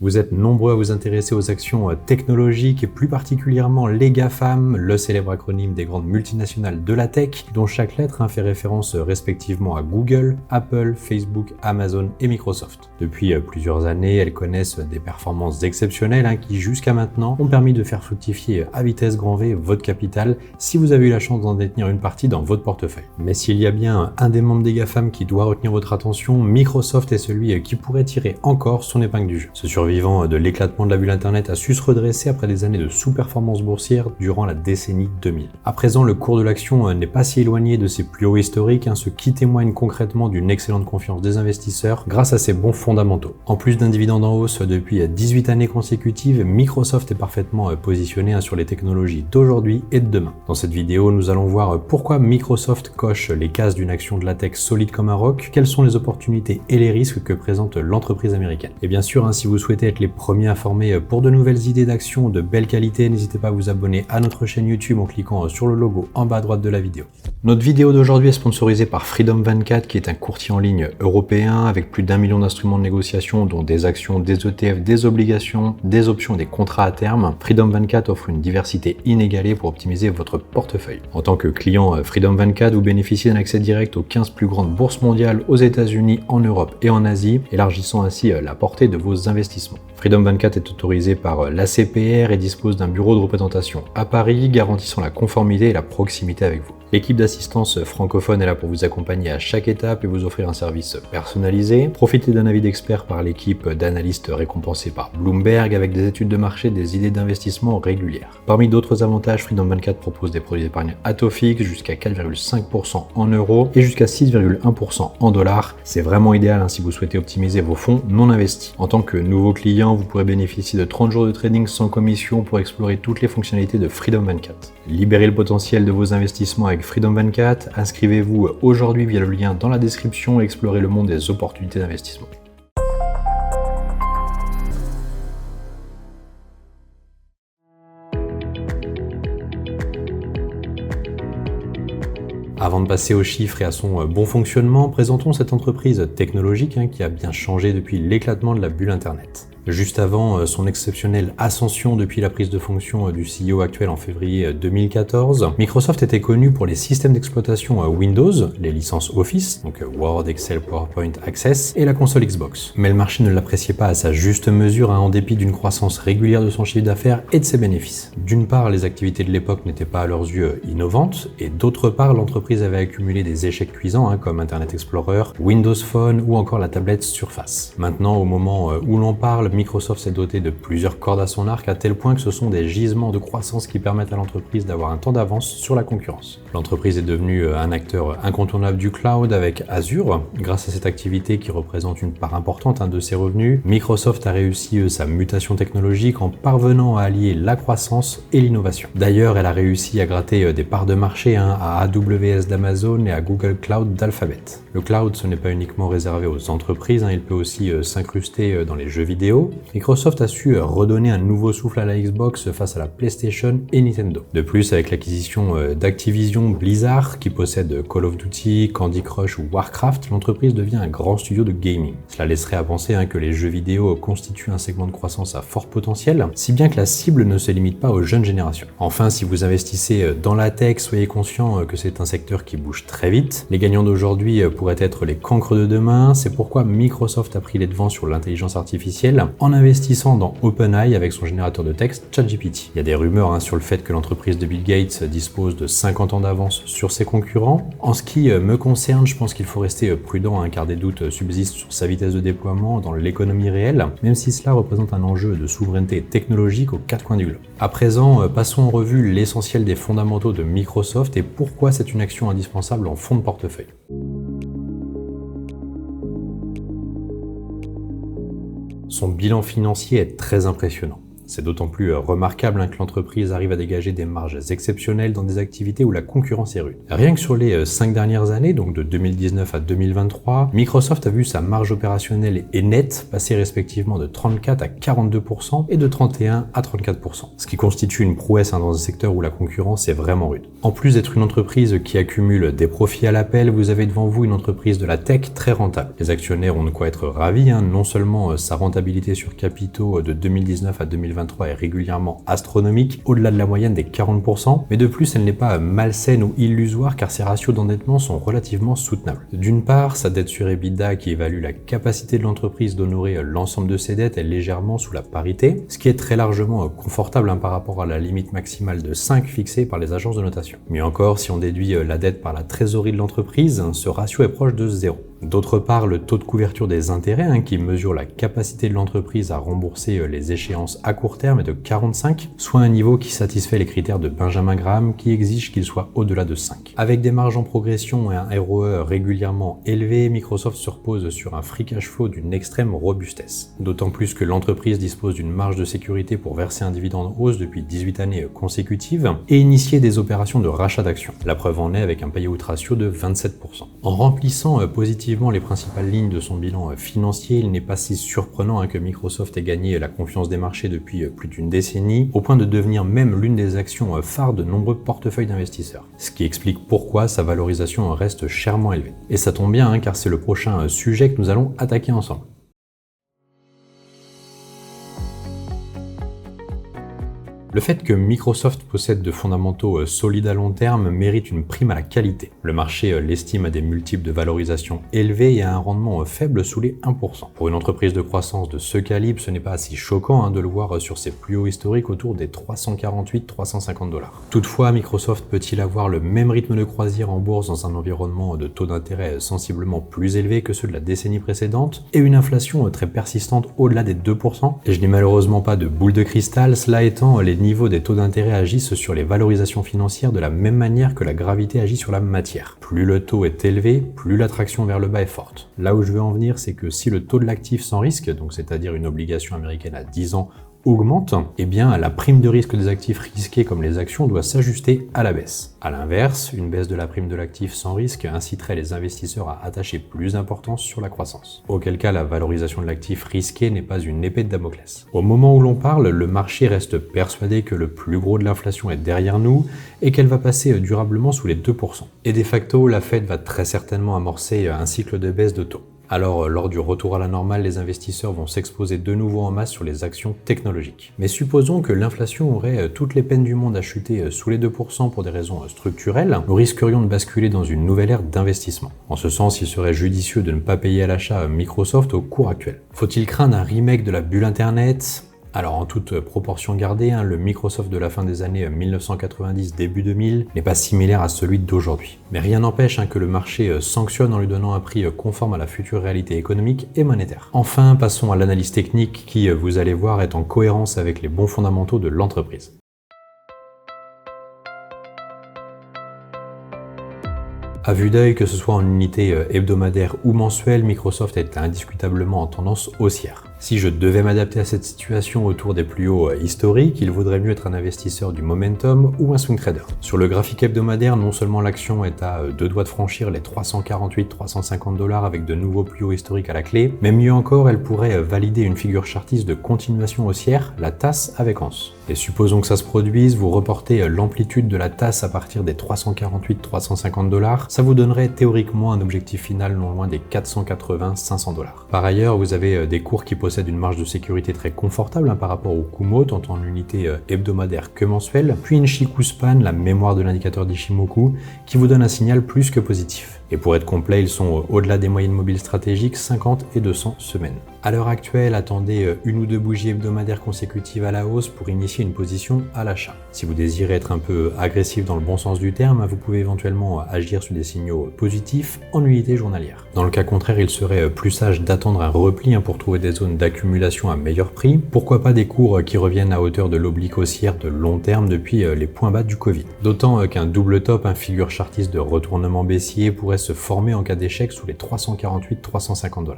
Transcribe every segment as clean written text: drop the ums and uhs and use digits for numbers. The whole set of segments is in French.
Vous êtes nombreux à vous intéresser aux actions technologiques et plus particulièrement les GAFAM, le célèbre acronyme des grandes multinationales de la tech, dont chaque lettre fait référence respectivement à Google, Apple, Facebook, Amazon et Microsoft. Depuis plusieurs années, elles connaissent des performances exceptionnelles qui jusqu'à maintenant ont permis de faire fructifier à vitesse grand V votre capital si vous avez eu la chance d'en détenir une partie dans votre portefeuille. Mais s'il y a bien un des membres des GAFAM qui doit retenir votre attention, Microsoft est celui qui pourrait tirer encore son épingle du jeu. Ce survivant de l'éclatement de la bulle Internet a su se redresser après des années de sous-performance boursière durant la décennie 2000. À présent, le cours de l'action n'est pas si éloigné de ses plus hauts historiques, ce qui témoigne concrètement d'une excellente confiance des investisseurs grâce à ses bons fondamentaux. En plus d'un dividende en hausse depuis 18 années consécutives, Microsoft est parfaitement positionné sur les technologies d'aujourd'hui et de demain. Dans cette vidéo, nous allons voir pourquoi Microsoft coche les cases d'une action de la tech solide comme un roc, quelles sont les opportunités et les risques que présente l'entreprise américaine. Et bien sûr, si vous souhaitez être les premiers informés pour de nouvelles idées d'actions de belle qualité, n'hésitez pas à vous abonner à notre chaîne YouTube en cliquant sur le logo en bas à droite de la vidéo. Notre vidéo d'aujourd'hui est sponsorisée par Freedom24 qui est un courtier en ligne européen avec plus d'1 million d'instruments de négociation dont des actions, des ETF, des obligations, des options et des contrats à terme. Freedom24 offre une diversité inégalée pour optimiser votre portefeuille. En tant que client Freedom24, vous bénéficiez d'un accès direct aux 15 plus grandes bourses mondiales aux États-Unis, en Europe et en Asie, élargissant ainsi la portée de vos investissements. Freedom24 est autorisé par l'ACPR et dispose d'un bureau de représentation à Paris, garantissant la conformité et la proximité avec vous. L'équipe d'assistance francophone est là pour vous accompagner à chaque étape et vous offrir un service personnalisé. Profitez d'un avis d'expert par l'équipe d'analystes récompensés par Bloomberg avec des études de marché, des idées d'investissement régulières. Parmi d'autres avantages, Freedom24 propose des produits d'épargne à taux fixe jusqu'à 4,5% en euros et jusqu'à 6,1% en dollars. C'est vraiment idéal si vous souhaitez optimiser vos fonds non investis. En tant que nouveau client, vous pourrez bénéficier de 30 jours de trading sans commission pour explorer toutes les fonctionnalités de Freedom24. Libérez le potentiel de vos investissements avec Freedom24, inscrivez-vous aujourd'hui via le lien dans la description et explorez le monde des opportunités d'investissement. Avant de passer aux chiffres et à son bon fonctionnement, présentons cette entreprise technologique qui a bien changé depuis l'éclatement de la bulle Internet. Juste avant son exceptionnelle ascension depuis la prise de fonction du CEO actuel en février 2014, Microsoft était connu pour les systèmes d'exploitation Windows, les licences Office, donc Word, Excel, PowerPoint, Access, et la console Xbox. Mais le marché ne l'appréciait pas à sa juste mesure, en dépit d'une croissance régulière de son chiffre d'affaires et de ses bénéfices. D'une part, les activités de l'époque n'étaient pas à leurs yeux innovantes, et d'autre part, l'entreprise avait accumulé des échecs cuisants comme Internet Explorer, Windows Phone ou encore la tablette Surface. Maintenant, au moment où l'on parle, Microsoft s'est doté de plusieurs cordes à son arc à tel point que ce sont des gisements de croissance qui permettent à l'entreprise d'avoir un temps d'avance sur la concurrence. L'entreprise est devenue un acteur incontournable du cloud avec Azure. Grâce à cette activité qui représente une part importante de ses revenus, Microsoft a réussi sa mutation technologique en parvenant à allier la croissance et l'innovation. D'ailleurs, elle a réussi à gratter des parts de marché à AWS d'Amazon et à Google Cloud d'Alphabet. Le cloud, ce n'est pas uniquement réservé aux entreprises, il peut aussi s'incruster dans les jeux vidéo. Microsoft a su redonner un nouveau souffle à la Xbox face à la PlayStation et Nintendo. De plus, avec l'acquisition d'Activision Blizzard, qui possède Call of Duty, Candy Crush ou Warcraft, l'entreprise devient un grand studio de gaming. Cela laisserait à penser que les jeux vidéo constituent un segment de croissance à fort potentiel, si bien que la cible ne se limite pas aux jeunes générations. Enfin, si vous investissez dans la tech, soyez conscient que c'est un secteur qui bouge très vite. Les gagnants d'aujourd'hui pourraient être les cancres de demain, c'est pourquoi Microsoft a pris les devants sur l'intelligence artificielle en investissant dans OpenAI avec son générateur de texte ChatGPT. Il y a des rumeurs sur le fait que l'entreprise de Bill Gates dispose de 50 ans d'avance sur ses concurrents. En ce qui me concerne, je pense qu'il faut rester prudent car des doutes subsistent sur sa vitesse de déploiement dans l'économie réelle, même si cela représente un enjeu de souveraineté technologique aux quatre coins du globe. À présent, passons en revue l'essentiel des fondamentaux de Microsoft et pourquoi c'est une action indispensable en fonds de portefeuille. Son bilan financier est très impressionnant. C'est d'autant plus remarquable que l'entreprise arrive à dégager des marges exceptionnelles dans des activités où la concurrence est rude. Rien que sur les 5 dernières années, donc de 2019 à 2023, Microsoft a vu sa marge opérationnelle et nette passer respectivement de 34 à 42% et de 31 à 34%, ce qui constitue une prouesse dans un secteur où la concurrence est vraiment rude. En plus d'être une entreprise qui accumule des profits à l'appel, vous avez devant vous une entreprise de la tech très rentable. Les actionnaires ont de quoi être ravis, non seulement sa rentabilité sur capitaux de 2019 à 2023 est régulièrement astronomique, au-delà de la moyenne des 40%, mais de plus elle n'est pas malsaine ou illusoire car ses ratios d'endettement sont relativement soutenables. D'une part, sa dette sur EBITDA qui évalue la capacité de l'entreprise d'honorer l'ensemble de ses dettes est légèrement sous la parité, ce qui est très largement confortable par rapport à la limite maximale de 5 fixée par les agences de notation. Mieux encore, si on déduit la dette par la trésorerie de l'entreprise, ce ratio est proche de 0. D'autre part, le taux de couverture des intérêts, qui mesure la capacité de l'entreprise à rembourser les échéances à court terme, est de 45, soit un niveau qui satisfait les critères de Benjamin Graham qui exige qu'il soit au-delà de 5. Avec des marges en progression et un ROE régulièrement élevé, Microsoft se repose sur un free cash flow d'une extrême robustesse. D'autant plus que l'entreprise dispose d'une marge de sécurité pour verser un dividende en hausse depuis 18 années consécutives et initier des opérations de rachat d'actions. La preuve en est avec un payout ratio de 27%. En remplissant positivement les principales lignes de son bilan financier, il n'est pas si surprenant que Microsoft ait gagné la confiance des marchés depuis plus d'une décennie, au point de devenir même l'une des actions phares de nombreux portefeuilles d'investisseurs. Ce qui explique pourquoi sa valorisation reste chèrement élevée. Et ça tombe bien, car c'est le prochain sujet que nous allons attaquer ensemble. Le fait que Microsoft possède de fondamentaux solides à long terme mérite une prime à la qualité. Le marché l'estime à des multiples de valorisation élevés et à un rendement faible sous les 1%. Pour une entreprise de croissance de ce calibre, ce n'est pas si choquant de le voir sur ses plus hauts historiques autour des 348-350 $. Toutefois, Microsoft peut-il avoir le même rythme de croisière en bourse dans un environnement de taux d'intérêt sensiblement plus élevé que ceux de la décennie précédente et une inflation très persistante au-delà des 2%? Et je n'ai malheureusement pas de boule de cristal, cela étant, les niveaux des taux d'intérêt agissent sur les valorisations financières de la même manière que la gravité agit sur la matière. Plus le taux est élevé, plus l'attraction vers le bas est forte. Là où je veux en venir, c'est que si le taux de l'actif sans risque, donc c'est-à-dire une obligation américaine à 10 ans, augmente, eh bien la prime de risque des actifs risqués comme les actions doit s'ajuster à la baisse. A l'inverse, une baisse de la prime de l'actif sans risque inciterait les investisseurs à attacher plus d'importance sur la croissance. Auquel cas, la valorisation de l'actif risqué n'est pas une épée de Damoclès. Au moment où l'on parle, le marché reste persuadé que le plus gros de l'inflation est derrière nous et qu'elle va passer durablement sous les 2%. Et de facto, la Fed va très certainement amorcer un cycle de baisse de taux. Alors, lors du retour à la normale, les investisseurs vont s'exposer de nouveau en masse sur les actions technologiques. Mais supposons que l'inflation aurait toutes les peines du monde à chuter sous les 2% pour des raisons structurelles, nous risquerions de basculer dans une nouvelle ère d'investissement. En ce sens, il serait judicieux de ne pas payer à l'achat Microsoft au cours actuel. Faut-il craindre un remake de la bulle Internet ? Alors en toute proportion gardée, le Microsoft de la fin des années 1990, début 2000 n'est pas similaire à celui d'aujourd'hui. Mais rien n'empêche que le marché sanctionne en lui donnant un prix conforme à la future réalité économique et monétaire. Enfin, passons à l'analyse technique qui, vous allez voir, est en cohérence avec les bons fondamentaux de l'entreprise. À vue d'œil, que ce soit en unité hebdomadaire ou mensuelle, Microsoft est indiscutablement en tendance haussière. Si je devais m'adapter à cette situation autour des plus hauts historiques, il vaudrait mieux être un investisseur du momentum ou un swing trader. Sur le graphique hebdomadaire, non seulement l'action est à deux doigts de franchir les 348-350 $ avec de nouveaux plus hauts historiques à la clé, mais mieux encore, elle pourrait valider une figure chartiste de continuation haussière, la tasse avec anse. Et supposons que ça se produise, vous reportez l'amplitude de la tasse à partir des 348-350 $, ça vous donnerait théoriquement un objectif final non loin des 480-500 $. Par ailleurs, vous avez des cours qui possèdent une marge de sécurité très confortable par rapport au Kumo, tant en unité hebdomadaire que mensuelle, puis une Chikou-span, la mémoire de l'indicateur d'Ishimoku, qui vous donne un signal plus que positif. Et pour être complet, ils sont au-delà des moyennes mobiles stratégiques 50 et 200 semaines. À l'heure actuelle, attendez une ou deux bougies hebdomadaires consécutives à la hausse pour initier une position à l'achat. Si vous désirez être un peu agressif dans le bon sens du terme, vous pouvez éventuellement agir sur des signaux positifs en unité journalière. Dans le cas contraire, il serait plus sage d'attendre un repli pour trouver des zones d'accumulation à meilleur prix. Pourquoi pas des cours qui reviennent à hauteur de l'oblique haussière de long terme depuis les points bas du Covid. D'autant qu'un double top, figure chartiste de retournement baissier, pourrait se former en cas d'échec sous les 348-350 $.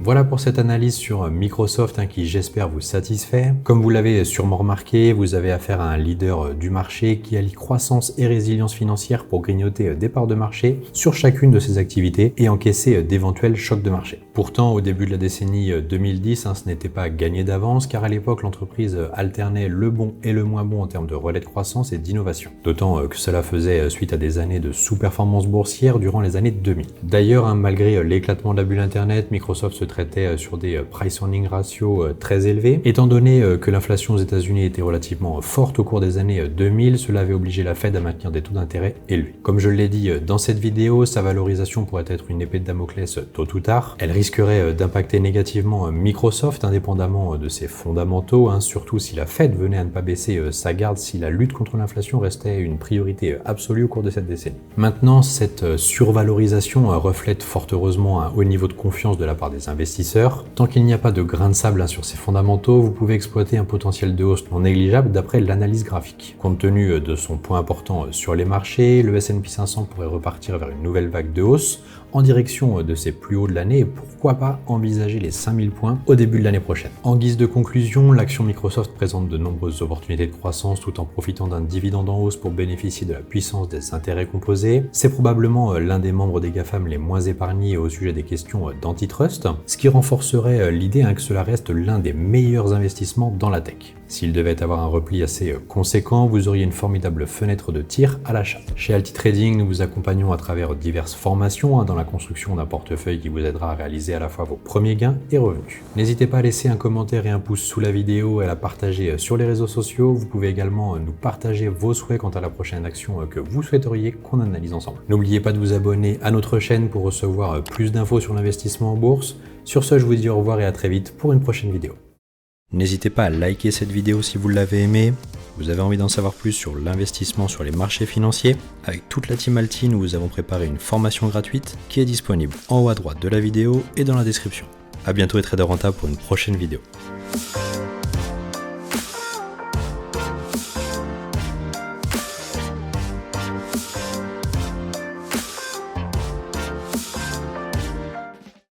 Voilà pour cette analyse sur Microsoft qui j'espère vous satisfait. Comme vous l'avez sûrement remarqué, vous avez affaire à un leader du marché qui allie croissance et résilience financière pour grignoter des parts de marché sur chacune de ses activités et encaisser d'éventuels chocs de marché. Pourtant, au début de la décennie 2010, ce n'était pas gagné d'avance car à l'époque l'entreprise alternait le bon et le moins bon en termes de relais de croissance et d'innovation. D'autant que cela faisait suite à des années de sous-performance boursière durant les années 2000. D'ailleurs, malgré l'éclatement de la bulle Internet, Microsoft se traitait sur des price-earning ratios très élevés. Étant donné que l'inflation aux États-Unis était relativement forte au cours des années 2000, cela avait obligé la Fed à maintenir des taux d'intérêt élevés. Comme je l'ai dit dans cette vidéo, sa valorisation pourrait être une épée de Damoclès tôt ou tard. Elle risquerait d'impacter négativement Microsoft indépendamment de ses fondamentaux, surtout si la Fed venait à ne pas baisser sa garde si la lutte contre l'inflation restait une priorité absolue au cours de cette décennie. Maintenant, cette survalorisation reflète fort heureusement un haut niveau de confiance de la part des investisseurs. Tant qu'il n'y a pas de grain de sable sur ces fondamentaux, vous pouvez exploiter un potentiel de hausse non négligeable d'après l'analyse graphique. Compte tenu de son poids important sur les marchés, le S&P 500 pourrait repartir vers une nouvelle vague de hausse en direction de ses plus hauts de l'année et pourquoi pas envisager les 5000 points au début de l'année prochaine. En guise de conclusion, l'action Microsoft présente de nombreuses opportunités de croissance tout en profitant d'un dividende en hausse pour bénéficier de la puissance des intérêts composés. C'est probablement l'un des membres des GAFAM les moins épargnés au sujet des questions d'antitrust, ce qui renforcerait l'idée que cela reste l'un des meilleurs investissements dans la tech. S'il devait avoir un repli assez conséquent, vous auriez une formidable fenêtre de tir à l'achat. Chez Alti Trading, nous vous accompagnons à travers diverses formations dans la construction d'un portefeuille qui vous aidera à réaliser à la fois vos premiers gains et revenus. N'hésitez pas à laisser un commentaire et un pouce sous la vidéo et à la partager sur les réseaux sociaux. Vous pouvez également nous partager vos souhaits quant à la prochaine action que vous souhaiteriez qu'on analyse ensemble. N'oubliez pas de vous abonner à notre chaîne pour recevoir plus d'infos sur l'investissement en bourse. Sur ce, je vous dis au revoir et à très vite pour une prochaine vidéo. N'hésitez pas à liker cette vidéo si vous l'avez aimée. Vous avez envie d'en savoir plus sur l'investissement sur les marchés financiers. Avec toute la team Alti, nous vous avons préparé une formation gratuite qui est disponible en haut à droite de la vidéo et dans la description. A bientôt et trader rentable pour une prochaine vidéo.